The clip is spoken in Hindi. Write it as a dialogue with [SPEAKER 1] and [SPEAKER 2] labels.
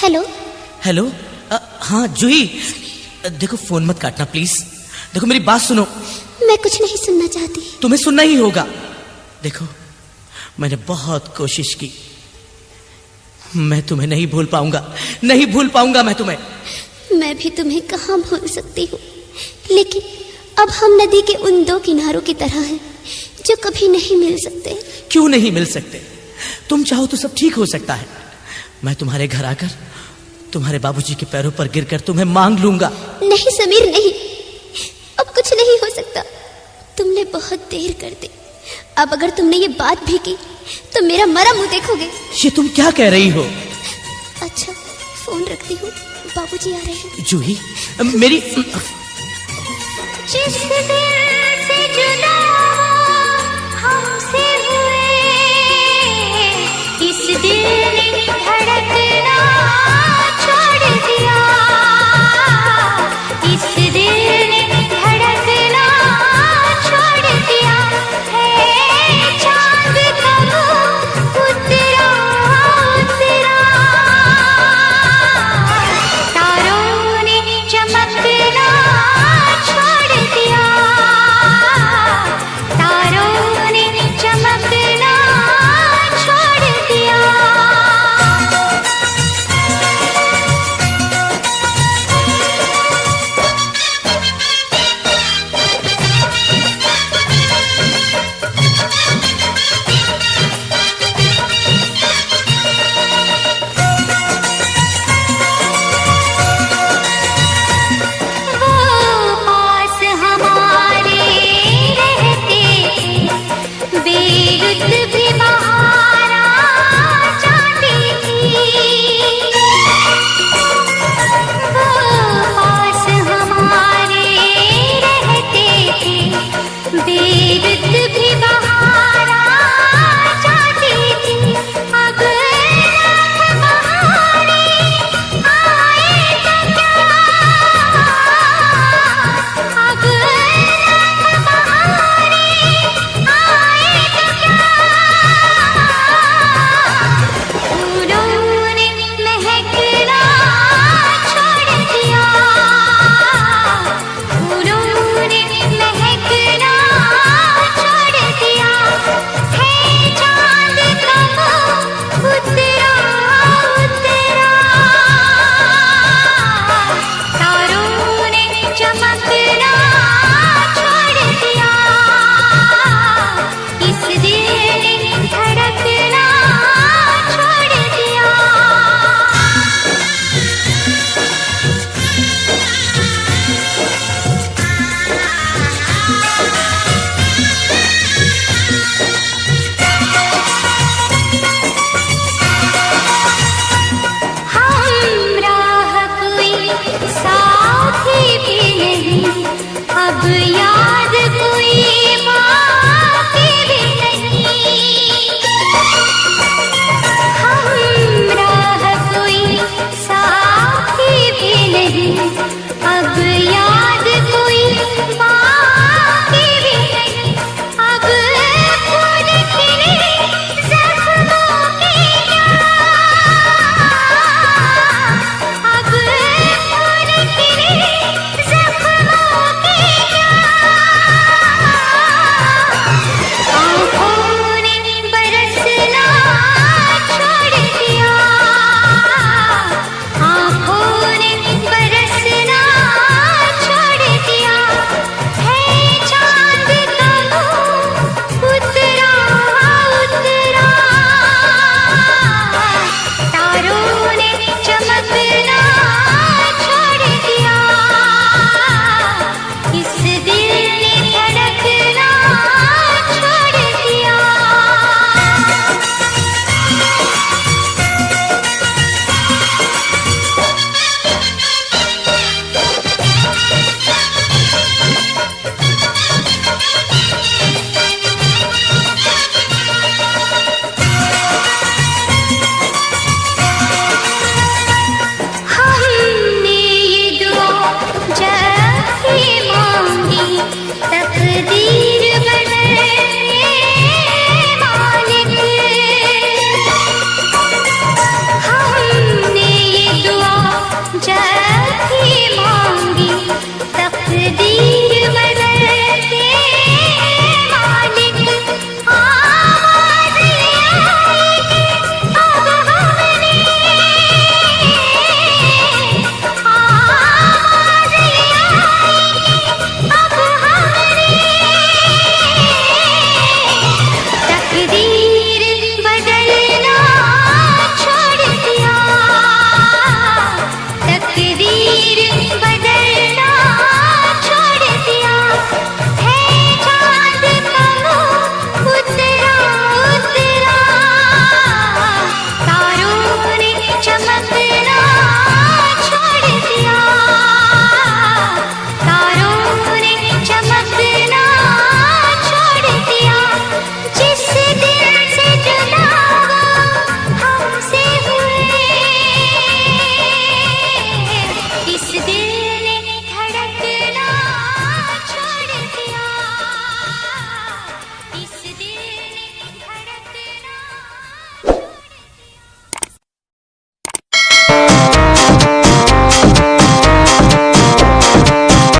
[SPEAKER 1] Hello
[SPEAKER 2] hello. हाँ जूही, देखो फोन मत काटना प्लीज। देखो मेरी बात सुनो।
[SPEAKER 1] मैं कुछ नहीं सुनना चाहती।
[SPEAKER 2] तुम्हें सुनना ही होगा। देखो मैंने बहुत कोशिश की, मैं तुम्हें नहीं भूल पाऊंगा, नहीं भूल पाऊंगा मैं तुम्हें।
[SPEAKER 1] मैं भी तुम्हें कहाँ भूल सकती हूँ, लेकिन अब हम नदी के उन दो किनारों की तरह हैं जो कभी नहीं मिल सकते।
[SPEAKER 2] क्यों नहीं मिल सकते? तुम चाहो तो सब ठीक हो सकता है। मैं तुम्हारे घर आकर तुम्हारे बाबूजी के पैरों पर गिरकर तुम्हें मांग लूंगा।
[SPEAKER 1] नहीं समीर नहीं, अब कुछ नहीं हो सकता। तुमने बहुत देर कर दी। अब अगर तुमने ये बात भी की तो मेरा मरा मुंह देखोगे।
[SPEAKER 2] ये तुम क्या कह रही हो?
[SPEAKER 1] अच्छा फोन रखती हूँ, बाबूजी आ रहे हैं।
[SPEAKER 2] जूही मेरी
[SPEAKER 1] जिस दिन